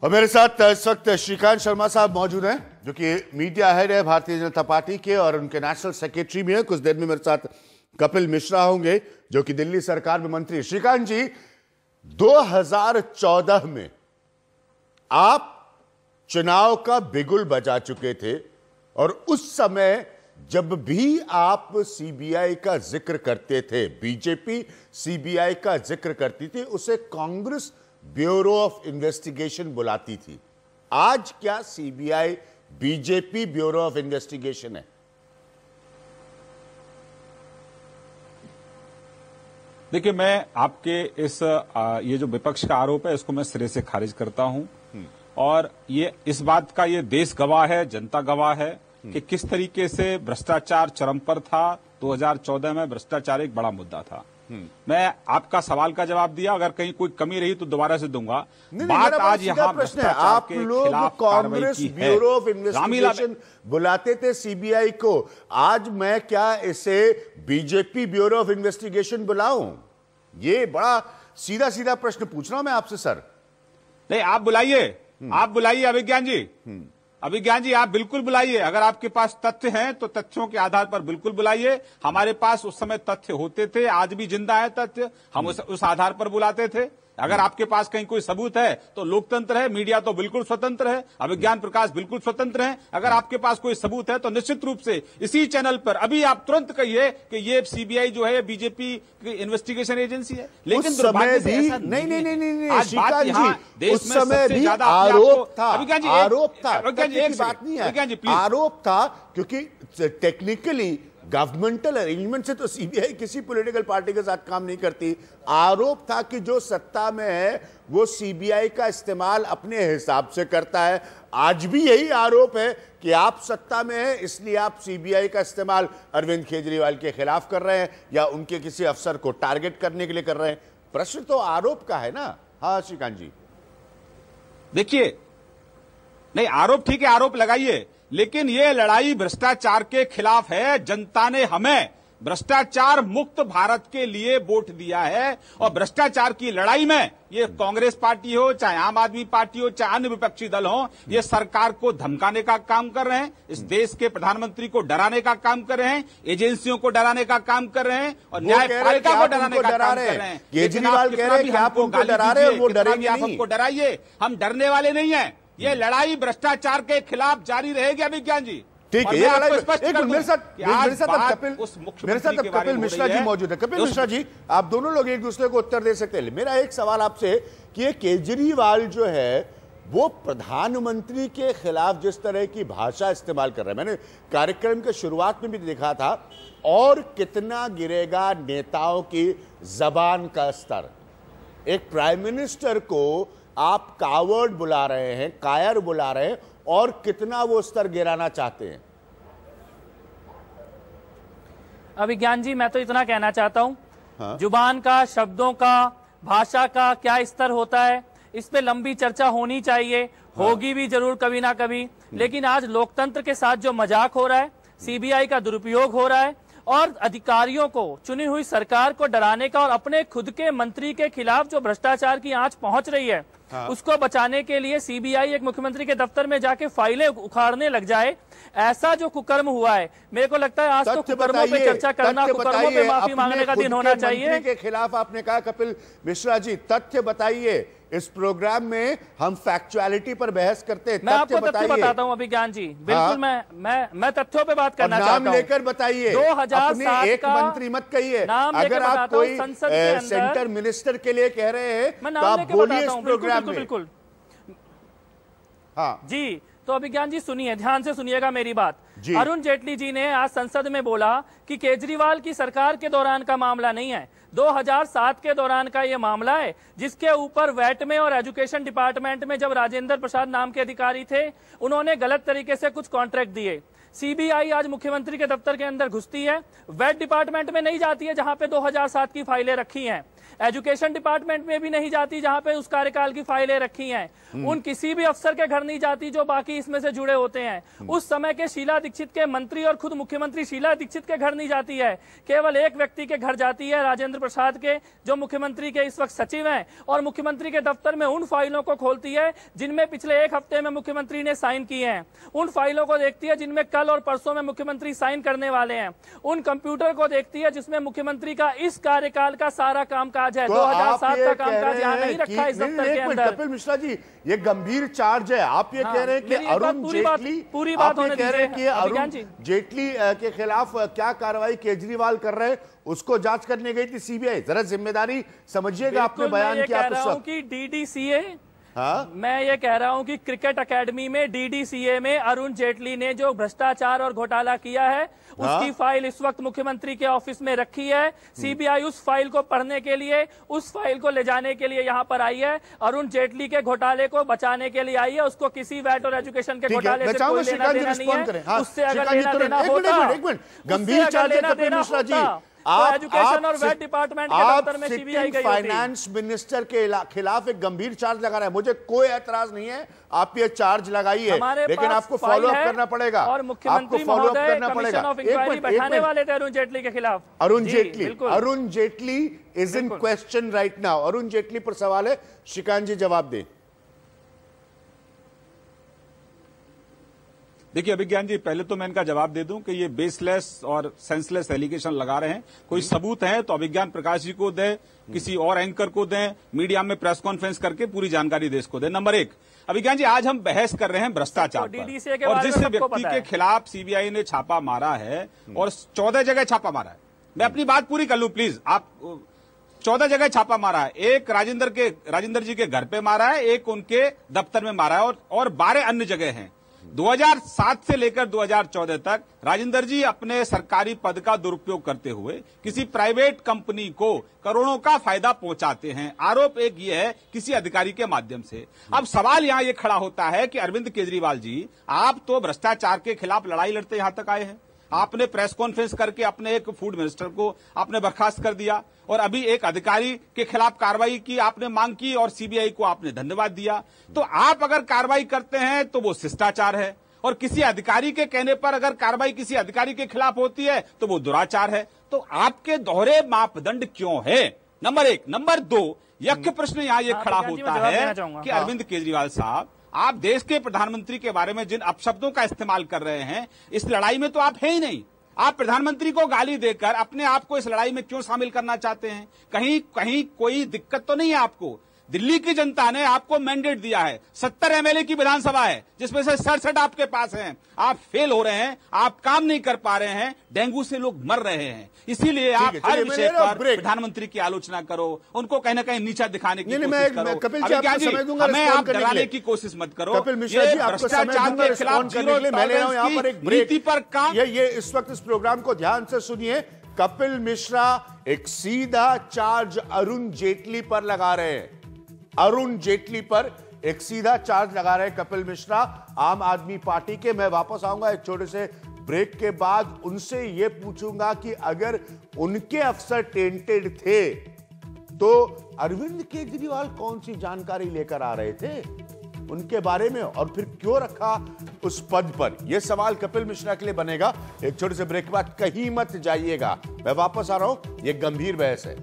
और मेरे साथ इस वक्त श्रीकांत शर्मा साहब मौजूद हैं, जो कि मीडिया हेड है भारतीय जनता पार्टी के और उनके नेशनल सेक्रेटरी भी हैं। कुछ देर में मेरे साथ कपिल मिश्रा होंगे, जो कि दिल्ली सरकार में मंत्री। श्रीकांत जी, 2014 में आप चुनाव का बिगुल बजा चुके थे और उस समय जब भी आप सीबीआई का जिक्र करते थे, बीजेपी सीबीआई का जिक्र करती थी, उसे कांग्रेस ब्यूरो ऑफ इन्वेस्टिगेशन बुलाती थी। आज क्या CBI BJP bureau of investigation है? देखिए, मैं आपके इस ये जो विपक्ष का आरोप है, इसको मैं सिरे से खारिज करता हूं। और ये इस बात का ये देश गवाह है, जनता गवाह है कि किस तरीके से भ्रष्टाचार चरम पर था। 2014 में भ्रष्टाचार एक बड़ा मुद्दा था। मैं आपका सवाल का जवाब दिया, अगर कहीं कोई कमी रही तो दोबारा से दूंगा। बात आज यहाँ भ्रष्टाचार के खिलाफ कांग्रेस ब्यूरो ऑफ इन्वेस्टिगेशन बुलाते थे सीबीआई को, आज मैं क्या इसे बीजेपी ब्यूरो ऑफ इन्वेस्टिगेशन बुलाऊं? ये बड़ा सीधा सीधा प्रश्न पूछ रहा हूं मैं आपसे सर। नहीं, आप बुलाइए, आप बुलाइए अभिज्ञान जी। अभिज्ञान जी, आप बिल्कुल बुलाइए। अगर आपके पास तथ्य हैं तो तथ्यों के आधार पर बिल्कुल बुलाइए। हमारे पास उस समय तथ्य होते थे, आज भी जिंदा है तथ्य, हम उस आधार पर बुलाते थे। अगर आपके पास कहीं कोई सबूत है तो लोकतंत्र है, मीडिया तो बिल्कुल स्वतंत्र है, अभिज्ञान प्रकाश बिल्कुल स्वतंत्र है। अगर आपके पास कोई सबूत है तो निश्चित रूप से इसी चैनल पर अभी आप तुरंत कहिए कि ये सीबीआई जो है बीजेपी की इन्वेस्टिगेशन एजेंसी है। लेकिन उस समय भी नहीं, आज बात यहाँ देश में सबसे ज्यादा आरोप था, आरोप था, क्योंकि टेक्निकली गवर्नमेंटल अरेंजमेंट से तो सीबीआई किसी पॉलिटिकल पार्टी के साथ काम नहीं करती। आरोप था कि जो सत्ता में है वो सीबीआई का इस्तेमाल अपने हिसाब से करता है। आज भी यही आरोप है कि आप सत्ता में हैं, इसलिए आप सीबीआई का इस्तेमाल अरविंद केजरीवाल के खिलाफ कर रहे हैं या उनके किसी अफसर को टारगेट करने के लिए कर रहे हैं। प्रश्न तो आरोप का है ना। हाँ श्रीकांत जी, देखिए, नहीं आरोप ठीक है, आरोप लगाइए, लेकिन ये लड़ाई भ्रष्टाचार के खिलाफ है। जनता ने हमें भ्रष्टाचार मुक्त भारत के लिए वोट दिया है और भ्रष्टाचार की लड़ाई में ये कांग्रेस पार्टी हो, चाहे आम आदमी पार्टी हो, चाहे अन्य विपक्षी दल हो, ये सरकार को धमकाने का काम कर रहे हैं, इस देश के प्रधानमंत्री को डराने का काम कर रहे हैं, एजेंसियों को डराने का काम कर रहे हैं और न्यायपालिका को डराने का काम कर रहे हैं। केजरीवाल कह रहे हैं कि आप उनको डरा रहे हैं, वो डरेंगे नहीं। आप हमको डराइए, हम डरने वाले नहीं है। ये लड़ाई भ्रष्टाचार के खिलाफ जारी रहेगी अभिज्ञान जी। ठीक है, मेरे साथ कपिल मिश्रा जी मौजूद है। कपिल मिश्रा जी, आप दोनों लोग एक दूसरे को उत्तर दे सकते हैं। मेरा एक सवाल आपसे कि ये केजरीवाल जो है वो प्रधानमंत्री के खिलाफ जिस तरह की भाषा इस्तेमाल कर रहा है, मैंने कार्यक्रम के शुरुआत में भी देखा था, और कितना गिरेगा नेताओं की जबान का स्तर। एक प्राइम मिनिस्टर को आप कावर्ड बुला रहे हैं, कायर बुला रहे हैं, और कितना वो स्तर गिराना चाहते हैं। अभिज्ञान जी, मैं तो इतना कहना चाहता हूं, हाँ? जुबान का, शब्दों का, भाषा का क्या स्तर होता है, इस पे लंबी चर्चा होनी चाहिए। हाँ? होगी भी जरूर कभी ना कभी, लेकिन आज लोकतंत्र के साथ जो मजाक हो रहा है, सीबीआई का दुरुपयोग हो रहा है और अधिकारियों को, चुनी हुई सरकार को डराने का और अपने खुद के मंत्री के खिलाफ जो भ्रष्टाचार की आंच पहुंच रही है, हाँ? उसको बचाने के लिए सीबीआई एक मुख्यमंत्री के दफ्तर में जाके फाइलें उखाड़ने लग जाए, ऐसा जो कुकर्म हुआ है, मेरे को लगता है आज तो कुकर्मों पे चर्चा करना, कुकर्मों पे माफी मांगने का दिन होना चाहिए। के खिलाफ आपने कहा कपिल मिश्रा जी, तथ्य बताइए। इस प्रोग्राम में हम फैक्चुअलिटी पर बहस करते हैं, मैं आपको तथ्य बताता हूं अभिज्ञान जी, बिल्कुल। मैं तथ्यों पे बात करना चाहता हूं। नाम लेकर बताइए, 2007 एक मंत्री मत कहिए। अगर आप कोई सेंटर मिनिस्टर के लिए कह रहे हैं तो आप बोलिए इस प्रोग्राम में। बिल्कुल हाँ जी। तो अभिज्ञान जी सुनिए, ध्यान से सुनिएगा मेरी बात। अरुण जेटली जी ने आज संसद में बोला कि केजरीवाल की सरकार के दौरान का मामला नहीं है, 2007 के दौरान का ये मामला है, जिसके ऊपर वैट में और एजुकेशन डिपार्टमेंट में जब राजेंद्र प्रसाद नाम के अधिकारी थे, उन्होंने गलत तरीके से कुछ कॉन्ट्रैक्ट दिए। सीबीआई आज मुख्यमंत्री के दफ्तर के अंदर घुसती है, वैट डिपार्टमेंट में नहीं जाती है जहां पे 2007 की फाइलें रखी हैं। एजुकेशन डिपार्टमेंट में भी नहीं जाती जहां पे उस कार्यकाल की फाइलें रखी हैं, उन किसी भी अफसर के घर नहीं जाती जो बाकी इसमें से जुड़े होते हैं। उस समय के शीला दीक्षित के मंत्री और खुद मुख्यमंत्री शीला दीक्षित के घर नहीं जाती है, केवल एक व्यक्ति के घर जाती है, राजेंद्र प्रसाद के, जो मुख्यमंत्री के इस वक्त सचिव हैं, और मुख्यमंत्री के दफ्तर में उन फाइलों को खोलती है जिनमें पिछले एक हफ्ते में मुख्यमंत्री ने साइन किए हैं, उन फाइलों को देखती है जिनमें कल और परसों में मुख्यमंत्री साइन करने वाले हैं, उन कंप्यूटर को देखती है जिसमें मुख्यमंत्री का इस कार्यकाल का सारा कामकाज है। 2007 का कामकाज यहाँ नहीं रखा इस दफ्तर के अंदर। कपिल मिश्रा जी, ये गंभीर चार्ज है। आप ये कह रहे हैं कि अरुण जेटली, पूरी बात होने कह रहे हैं कि अरुण जेटली के खिलाफ क्या कार्रवाई केजरीवाल कर रहे हैं, उसको जांच करने गई थी सीबीआई। जरा जिम्मेदारी समझिएगा आपने बयान किया। मैं कह रहा हूं कि डीडीसीए, मैं ये कह रहा हूं कि क्रिकेट एकेडमी में डीडीसीए में अरुण जेटली ने जो भ्रष्टाचार और घोटाला किया है, उसकी फाइल इस वक्त मुख्यमंत्री के ऑफिस में रखी है। सीबीआई उस फाइल को पढ़ने के लिए, उस फाइल को ले जाने के लिए यहां पर आई है। अरुण जेटली के घोटाले को बचाने के लिए आई है। उसको किसी वैट और एजुकेशन के घोटाले से कोई लेना देना नहीं है। उससे अगर लेना देना होता, गंभीर चार्ज है कपिल मिश्रा जी। आप एजुकेशन और वेट डिपार्टमेंट के दफ्तर में सीबीआई गई होती। फाइनेंस मिनिस्टर के खिलाफ एक गंभीर चार्ज लगा रहा है, मुझे कोई ऐतराज नहीं है, आप ये चार्ज लगाइए, लेकिन आपको फॉलो अप करना पड़ेगा और मुख्यमंत्री महोदय कमीशन ऑफ इंक्वायरी बैठाने वाले थे अरुण जेटली के खिलाफ। Arun Jaitley is in question right now. Arun Jaitley पर सवाल है, श्रीकांत जी जवाब दें। देखिए अभिज्ञान जी, पहले तो मैं इनका जवाब दे दूं कि ये बेसलेस और सेंसलेस एलिगेशन लगा रहे हैं। कोई सबूत है तो अभिज्ञान प्रकाश जी को दें, किसी और एंकर को दें, मीडिया में प्रेस कॉन्फ्रेंस करके पूरी जानकारी देश को दें। नंबर एक, अभिज्ञान जी, आज हम बहस कर रहे हैं भ्रष्टाचार पर, और जिस व्यक्ति के खिलाफ सीबीआई ने छापा मारा है और 14 जगह छापा मारा है, मैं अपनी बात पूरी कर लूं प्लीज। आप 14 जगह छापा मारा है, एक राजेंद्र जी के घर पे मारा है, एक उनके दफ्तर में मारा है, और 12 अन्य जगह हैं। 2007 से लेकर 2014 तक राजेंद्र जी अपने सरकारी पद का दुरुपयोग करते हुए किसी प्राइवेट कंपनी को करोड़ों का फायदा पहुंचाते हैं। आरोप एक ये है किसी अधिकारी के माध्यम से। अब सवाल यहां ये खड़ा होता है कि अरविंद केजरीवाल जी, आप तो भ्रष्टाचार के खिलाफ लड़ाई लड़ते यहां तक आए हैं। आपने प्रेस कॉन्फ्रेंस करके अपने एक फूड मिनिस्टर को आपने बर्खास्त कर दिया, और अभी एक अधिकारी के खिलाफ कार्रवाई की आपने मांग की, और सीबीआई को आपने धन्यवाद दिया। तो आप अगर कार्रवाई करते हैं तो वो शिष्टाचार है, और किसी अधिकारी के कहने पर अगर कार्रवाई किसी अधिकारी के खिलाफ होती है तो वो दुराचार है। तो आपके दोहरे मापदंड क्यों है? नंबर एक। नंबर दो, यज्ञ प्रश्न यहां ये खड़ा होता है कि अरविंद केजरीवाल साहब, आप देश के प्रधानमंत्री के बारे में जिन अपशब्दों का इस्तेमाल कर रहे हैं, इस लड़ाई में तो आप है ही नहीं। आप प्रधानमंत्री को गाली देकर अपने आप को इस लड़ाई में क्यों शामिल करना चाहते हैं? कहीं कोई दिक्कत तो नहीं है आपको? दिल्ली की जनता ने आपको मैंडेट दिया है, 70 एमएलए की विधानसभा है जिसमें से 67 आपके पास हैं। आप फेल हो रहे हैं, आप काम नहीं कर पा रहे हैं, डेंगू से लोग मर रहे हैं। इसीलिए आप हर विषय पर प्रधानमंत्री की आलोचना करो, उनको कहीं ना कहीं नीचा दिखाने की कोशिश करो। हमें आप डराने की कोशिश मत करो। भ्रष्टाचार के खिलाफ नीति पर काम। ये इस वक्त इस प्रोग्राम को ध्यान से सुनिए। कपिल मिश्रा एक सीधा चार्ज अरुण जेटली पर लगा रहे हैं। अरुण जेटली पर एक सीधा चार्ज लगा रहे हैं कपिल मिश्रा, आम आदमी पार्टी के। मैं वापस आऊंगा एक छोटे से ब्रेक के बाद, उनसे यह पूछूंगा कि अगर उनके अफसर टेंटेड थे तो अरविंद केजरीवाल कौन सी जानकारी लेकर आ रहे थे उनके बारे में, और फिर क्यों रखा उस पद पर? यह सवाल कपिल मिश्रा के लिए बनेगा। एक छोटे से ब्रेक के बाद कहीं मत जाइएगा, मैं वापस आ रहा हूं। यह गंभीर बहस है।